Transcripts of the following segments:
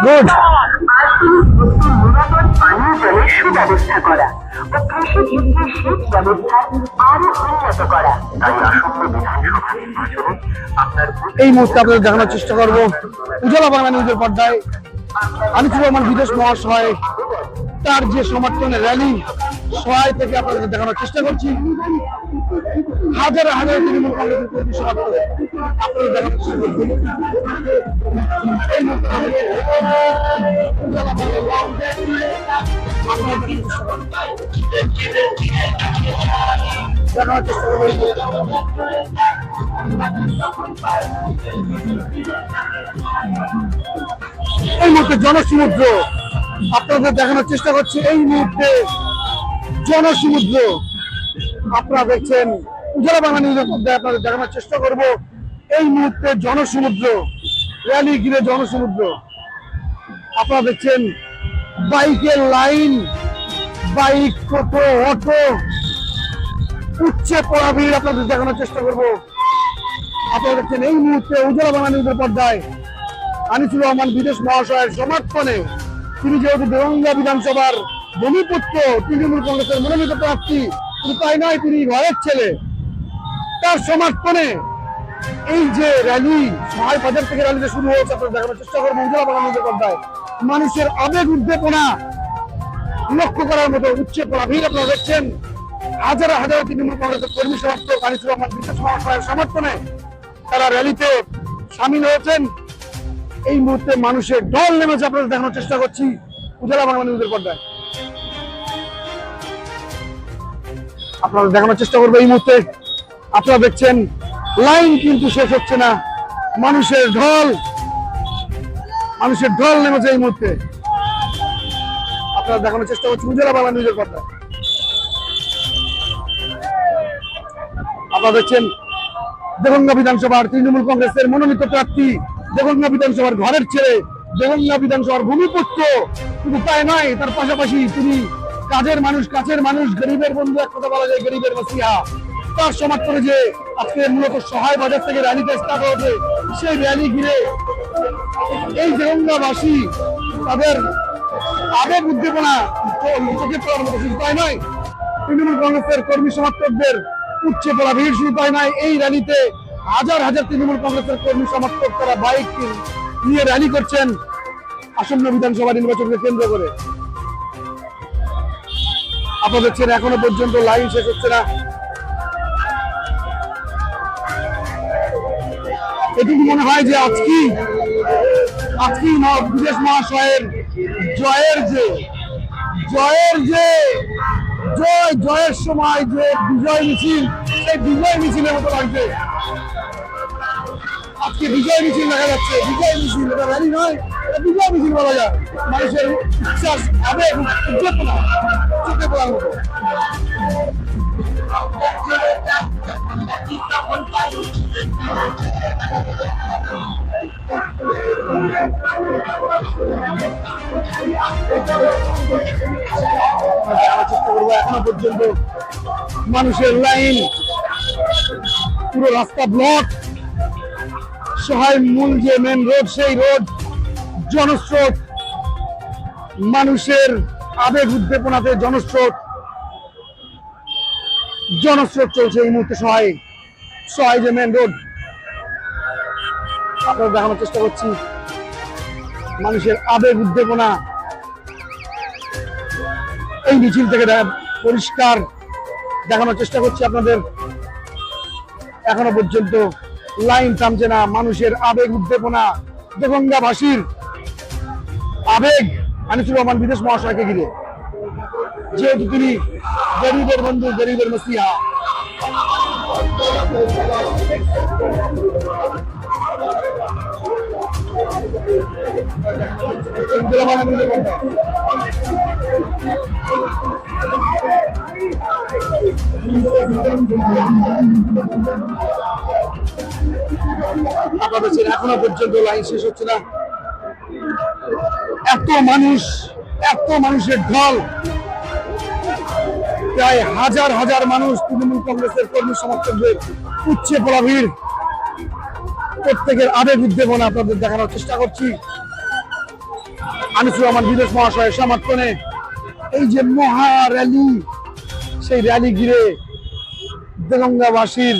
Good. পানীয় জলের সুব্যবস্থা করা ও কৃষি ভিত্তিক সেচ ব্যবস্থা আরো উন্নত করা। তাই আসন্ন বিধানসভা নির্বাচনে আপনার এই মুহূর্তে আপনাদের দেখানোর চেষ্টা করবো উজালা বাংলা নিউজের পর্দায় আনিসুর রহমান বিদেশ মহাশয় তার যে সমর্থনের র্যালি সহায় থেকে আপনাদের দেখানোর চেষ্টা করছি। হাজার হাজার তৃণমূল কংগ্রেসের কর্মী সমর্থক আপনাদের দেখানোর চেষ্টা করছি। এই মুহূর্তে উজালা বাংলা দেখানোর চেষ্টা করবো। এই মুহূর্তে জনসমুদ্র আপনাদের দেখানোর চেষ্টা করছি। এই মুহূর্তে জনসমুদ্র আপনারা দেখছেন উজালা বাংলা নিউজের মধ্যে আপনাদের দেখানোর চেষ্টা করব। এই মুহূর্তে জনসমুদ্র র্যালি ঘিরে জনসমুদ্র আপনারা দেখছেন। বাইকের লাইন, বাইক, টোটো, অটো, উচ্চে পড়া ভিড় আপনাদের দেখানোর চেষ্টা করব। আপনারা দেখছেন এই মুহূর্তে উজালা বাংলা নিউজের পর্দায় আনিসুর রহমান বিদেশ মহাশয়ের সমর্থনে তিনি যেহেতু দেগঙ্গা বিধানসভার ভূমিপুত্র, তৃণমূল কংগ্রেসের মনোনীত প্রার্থী, কিন্তু তাই নয় তিনি ঘরের ছেলে, তার সমর্থনে এই যে র্যালি সহায় বাজার থেকে র্যালিতে শুরু হয়েছে আপনারা দেখানোর চেষ্টা করবো উজালা বাংলা নিউজের পর্দায়। মানুষের আবেগ উদ্দীপনা লক্ষ্য করার মতো উচ্চে পড়া ভিড় আপনারা দেখছেন। হাজার হাজার তৃণমূল কংগ্রেসের কর্মী সমর্থক আনিসুর রহমান বিদেশ মহাশয়ের সমর্থনে তারা র্যালিতে সামিল হয়েছেন। এই মুহূর্তে মানুষের ঢল নেমেছে আপনাদের দেখানোর চেষ্টা করছি উজালা বাংলা নিউজের পর্দায়। আপনাদের দেখানোর চেষ্টা করবো এই মুহূর্তে আপনারা দেখছেন লাইন কিন্তু শেষ হচ্ছে না, মানুষের ঢল নেমেছে এই মুহূর্তে আপনারা দেখানোর চেষ্টা করছি উজালা বাংলা নিউজের পর্দায়। আপনারা দেখছেন দেগঙ্গা বিধানসভার তৃণমূল কংগ্রেসের মনোনীত প্রার্থী, দেগঙ্গা বিধানসভার ঘরের ছেলে, দেগঙ্গা বিধানসভার ভূমিপুত্র, শুধু তাই নয় তার পাশাপাশি তিনি কাজের মানুষ, গরিবের বন্ধু, এক কথা বলা যায় গরিবের মসিহা। তার সমর্থনে যে আজকে মূলত সহায় বাজার থেকে র্যালিতে স্টার্ট হয়েছে, সেই র্যালি ঘিরে এই দেগঙ্গাবাসী তাদের আবেগ উদ্দীপনা চোখে পড়ার মতো। শুধু তাই নয় তৃণমূল কংগ্রেসের কর্মী সমর্থকদের উচ্চে পড়া ভিড়, শুধু তাই নয় এই র্যালিতে হাজার হাজার তৃণমূল কংগ্রেসের কর্মী সমর্থক তারা বাইক নিয়ে র্যালি করছেন আসন্ন বিধানসভা নির্বাচনকে কেন্দ্র করে। আপনারা দেখছেন এখনো পর্যন্ত লাইন শেষ হচ্ছে না। এটুকু মনে হয় যে আজকেই বিদেশ মহাশয়ের জয়ের সময় যে বিজয় মিছিল, সেই বিজয় মিছিলের মতো লাগছে। আজকে বিজয় মিছিল দেখা যাচ্ছে, বিজয় মিছিল, এটা র্যালি নয়, এটা বিজয় মিছিল বলা যায়। মানুষের উচ্ছ্বাস, আবেগ, উদ্দীপনা চোখে পড়ার মতো। এখনো পর্যন্ত মানুষের লাইন, পুরো রাস্তা ব্লক, সহায় মূল যে মেন রোড, সেই রোড জনস্রোত, মানুষের আবেগ উদ্দীপনাতে জনস্রোত চলছে এই মুহূর্তে। সহায় যে মেন রোড আপনারা দেখানোর চেষ্টা করছি মানুষের আবেগ উদ্দীপনা এই মিছিল থেকে পরিষ্কার দেখানোর চেষ্টা করছি আপনাদের। এখনো পর্যন্ত লাইন থামছে না, মানুষের আবেগ উদ্দীপনা, দেগঙ্গাবাসীর আবেগ আনিসুর রহমান বিদেশ মহাশয়কে ঘিরে, যেহেতু তিনি গরিবের বন্ধু, গরিবের মসিহা। আপনাদের এখনো পর্যন্ত লাইন শেষ হচ্ছে না। এত মানুষের ঢল, প্রায় হাজার হাজার মানুষ, তৃণমূল কংগ্রেসের কর্মী সমর্থকদের উচ্চে পড়া ভিড়, প্রত্যেকের আবেগ উদ্দীপনা আপনাদের দেখানোর চেষ্টা করছি। আনিসুর রহমান বিদেশ মহাশয়ের সমর্থনে এই যে মহা র্যালি, সেই র্যালি ঘিরে দেগঙ্গাবাসীর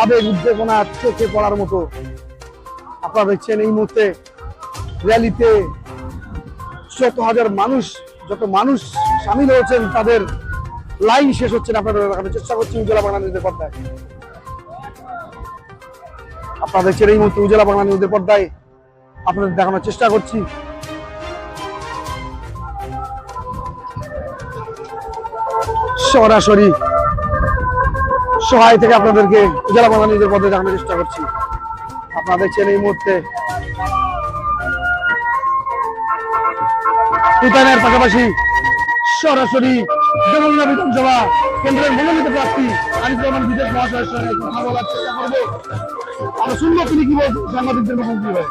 আবেগ উদ্দীপনা চোখে পড়ার মতো। আপনারা দেখছেন এই মুহূর্তে র্যালিতে যত মানুষ সামিল হয়েছেন তাদের লাইন শেষ হচ্ছে না। আপনাদের দেখানোর চেষ্টা করছি উজালা বাংলা নিউজের পর্দায়। আপনারা দেখছেন এই মুহূর্তে উজালা বাংলা নিউজের পর্দায় আপনাদের দেখানোর চেষ্টা করছি সরাসরি সহায় থেকে আপনাদেরকে উজালা বাংলা নিউজের পর্দায় দেখানোর চেষ্টা করছি। আপনারা দেখছেন এই মুহূর্তে রূপায়ণের পাশাপাশি সরাসরি দেগঙ্গা বিধানসভা কেন্দ্রের মনোনীত প্রার্থী আনিসুর রহমান বিদেশ মহাশয়ের সঙ্গে কথা বলার চেষ্টা করবো। আমরা শুনবো তিনি কি বলছেন সাংবাদিকদের মুখোমুখি হয়ে।